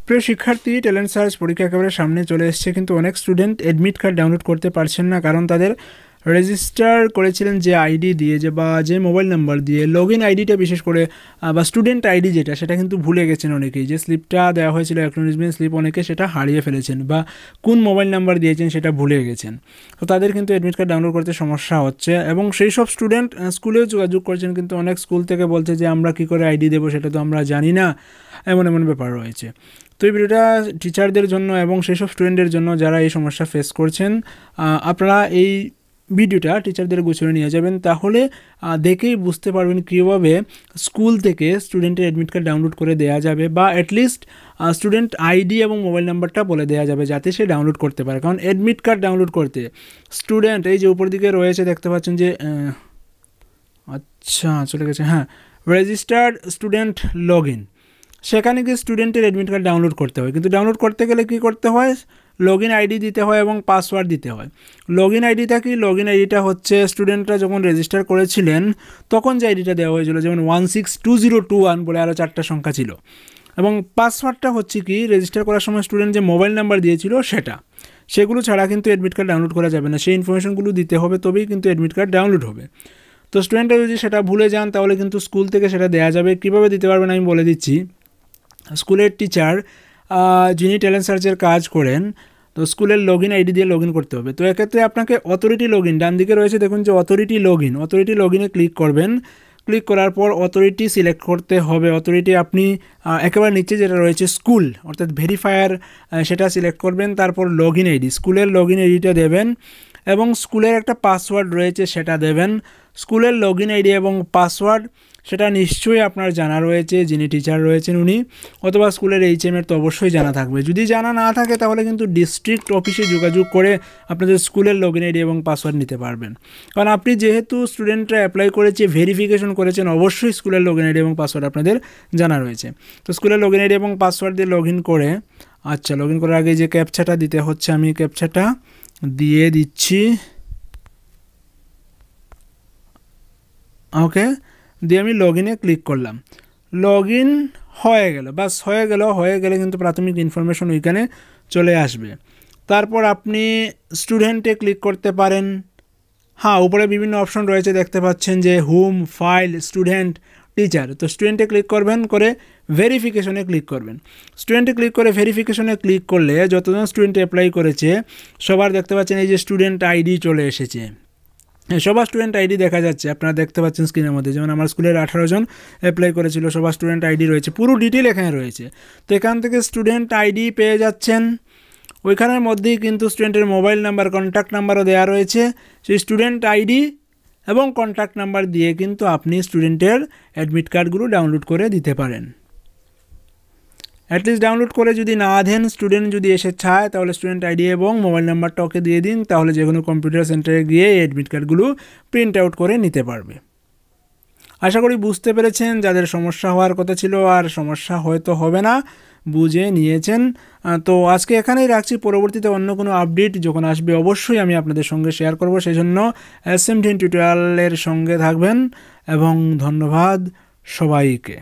প্রিয় শিক্ষার্থী, talent search পরীক্ষা একেবারে সামনে চলে এসেছে, কিন্তু অনেক স্টুডেন্ট অ্যাডমিট কার্ড ডাউনলোড করতে পারছেন না, কারণ তাদের রেজিস্টার করেছিলেন যে আইডি দিয়ে বা যে মোবাইল নাম্বার দিয়ে, লগ ইন আইডিটা বিশেষ করে বা স্টুডেন্ট আইডি যেটা, সেটা কিন্তু ভুলে গেছেন অনেকেই। যে স্লিপটা দেওয়া হয়েছিল অ্যাকনোলেজমেন্ট স্লিপ, অনেকে সেটা হারিয়ে ফেলেছেন বা কোন মোবাইল নাম্বার দিয়েছেন সেটা ভুলে গেছেন। তো তাদের কিন্তু অ্যাডমিট কার্ড ডাউনলোড করতে সমস্যা হচ্ছে, এবং সেই সব স্টুডেন্ট স্কুলেও যোগাযোগ করছেন, কিন্তু অনেক স্কুল থেকে বলছে যে আমরা কী করে আইডি দেবো সেটা তো আমরা জানি না, এমন ব্যাপার রয়েছে। তো এই ভিডিওটা টিচারদের জন্য এবং সেই সব স্টুডেন্টদের জন্য যারা এই সমস্যা ফেস করছেন। আপনারা এই ভিডিওটা টিচারদের গোচরে নিয়ে যাবেন, তাহলে দেখেই বুঝতে পারবেন কীভাবে স্কুল থেকে স্টুডেন্টের অ্যাডমিট কার্ড ডাউনলোড করে দেওয়া যাবে, বা অ্যাটলিস্ট স্টুডেন্ট আইডি এবং মোবাইল নাম্বারটা বলে দেওয়া যাবে যাতে সে ডাউনলোড করতে পারে। কারণ অ্যাডমিট কার্ড ডাউনলোড করতে স্টুডেন্ট, এই যে উপর দিকে রয়েছে দেখতে পাচ্ছেন যে আচ্ছা চলে গেছে, হ্যাঁ, রেজিস্টার্ড স্টুডেন্ট লগ ইন, সেখানে গিয়ে স্টুডেন্টের অ্যাডমিট কার্ড ডাউনলোড করতে হয়। কিন্তু ডাউনলোড করতে গেলে কী করতে হয়, লগ ইন আইডি দিতে হয় এবং পাসওয়ার্ড দিতে হয়। লগ ইন আইডিটা কি, লগ ইন আইডিটা হচ্ছে স্টুডেন্টরা যখন রেজিস্টার করেছিলেন তখন যে আইডিটা দেওয়া হয়েছিল, যেমন 162021 বলে আরও 4টা সংখ্যা ছিল। এবং পাসওয়ার্ডটা হচ্ছে কি, রেজিস্টার করার সময় স্টুডেন্ট যে মোবাইল নাম্বার দিয়েছিল সেটা, সেগুলো ছাড়া কিন্তু অ্যাডমিট কার্ড ডাউনলোড করা যাবে না। সেই ইনফরমেশনগুলো দিতে হবে, তবেই কিন্তু অ্যাডমিট কার্ড ডাউনলোড হবে। তো স্টুডেন্টরা যদি সেটা ভুলে যান তাহলে কিন্তু স্কুল থেকে সেটা দেওয়া যাবে। কীভাবে দিতে পারবেন আমি বলে দিচ্ছি। স্কুলের টিচার যিনি ট্যালেন্ট সার্চের কাজ করেন, তো স্কুলের লগ ইন আইডি দিয়ে লগ ইন করতে হবে। তো এক্ষেত্রে আপনাকে অথরিটি লগ ইন, ডান দিকে রয়েছে দেখুন যে অথরিটি লগ ইনে ক্লিক করবেন। ক্লিক করার পর অথরিটি সিলেক্ট করতে হবে। অথরিটি আপনি একেবারে নিচে যেটা রয়েছে স্কুল, অর্থাৎ ভেরিফায়ার, সেটা সিলেক্ট করবেন। তারপর লগ ইন আইডি, স্কুলের লগ ইন আইডিটা দেবেন এবং স্কুলের একটা পাসওয়ার্ড রয়েছে সেটা দেবেন। স্কুলের লগ ইন আইডি এবং পাসওয়ার্ড সেটা নিশ্চয়ই আপনার জানা রয়েছে, যিনি টিচার রয়েছেন উনি, অথবা স্কুলের এইচএমের তো অবশ্যই জানা থাকবে। যদি জানা না থাকে তাহলে কিন্তু ডিস্ট্রিক্ট অফিসে যোগাযোগ করে আপনাদের স্কুলের লগ ইন আইডি এবং পাসওয়ার্ড নিতে পারবেন। কারণ আপনি যেহেতু স্টুডেন্টরা অ্যাপ্লাই করেছে, ভেরিফিকেশন করেছেন, অবশ্যই স্কুলের লগ ইন আইডি এবং পাসওয়ার্ড আপনাদের জানা রয়েছে। তো স্কুলের লগ ইন আইডি এবং পাসওয়ার্ড দিয়ে লগ ইন করে, আচ্ছা লগ ইন করার আগে যে ক্যাপচাটা দিতে হচ্ছে, আমি ক্যাপচাটা দিয়ে দিচ্ছি। ওকে, দিয়ে আমি লগ ইনে ক্লিক করলাম। লগ ইন হয়ে গেল, বাস হয়ে গেলে কিন্তু প্রাথমিক ইনফরমেশন ওইখানে চলে আসবে। তারপর আপনি স্টুডেন্টে ক্লিক করতে পারেন। হ্যাঁ, উপরে বিভিন্ন অপশন রয়েছে দেখতে পাচ্ছেন যে হোম, ফাইল, স্টুডেন্ট, টিচার। তো স্টুডেন্টে ক্লিক করবেন, করে ভেরিফিকেশনে ক্লিক করবেন। স্টুডেন্টে ক্লিক করে ভেরিফিকেশনে ক্লিক করলে যতজন স্টুডেন্ট অ্যাপ্লাই করেছে সবার দেখতে পাচ্ছেন এই যে স্টুডেন্ট আইডি চলে এসেছে। সবার স্টুডেন্ট আইডি দেখা যাচ্ছে, আপনারা দেখতে পাচ্ছেন স্ক্রিনের মধ্যে। যেমন আমার স্কুলের 18 জন অ্যাপ্লাই করেছিল, সবার স্টুডেন্ট আইডি রয়েছে, পুরো ডিটেল এখানে রয়েছে। তো এখান থেকে স্টুডেন্ট আইডি পেয়ে যাচ্ছেন। ওইখানের মধ্যেই কিন্তু স্টুডেন্টের মোবাইল নাম্বার, কন্ট্যাক্ট নাম্বারও দেওয়া রয়েছে। সেই স্টুডেন্ট আইডি এবং কন্ট্যাক্ট নাম্বার দিয়ে কিন্তু আপনি স্টুডেন্টের অ্যাডমিট কার্ডগুলো ডাউনলোড করে দিতে পারেন। অ্যাটলিস্ট ডাউনলোড করে যদি না দেন, স্টুডেন্ট যদি এসে চায় তাহলে স্টুডেন্ট আইডি এবং মোবাইল নাম্বারটা ওকে দিয়ে দিন, তাহলে যে কোনো কম্পিউটার সেন্টারে গিয়ে অ্যাডমিট কার্ডগুলো প্রিন্ট আউট করে নিতে পারবে। আশা করি বুঝতে পেরেছেন, যাদের সমস্যা হওয়ার কথা ছিল আর সমস্যা হয়তো হবে না, বুঝে নিয়েছেন। তো আজকে এখানেই রাখছি, পরবর্তীতে অন্য কোনো আপডেট যখন আসবে অবশ্যই আমি আপনাদের সঙ্গে শেয়ার করব। সেই জন্য SMDN টিউটোরিয়ালের সঙ্গে থাকবেন এবং ধন্যবাদ সবাইকে।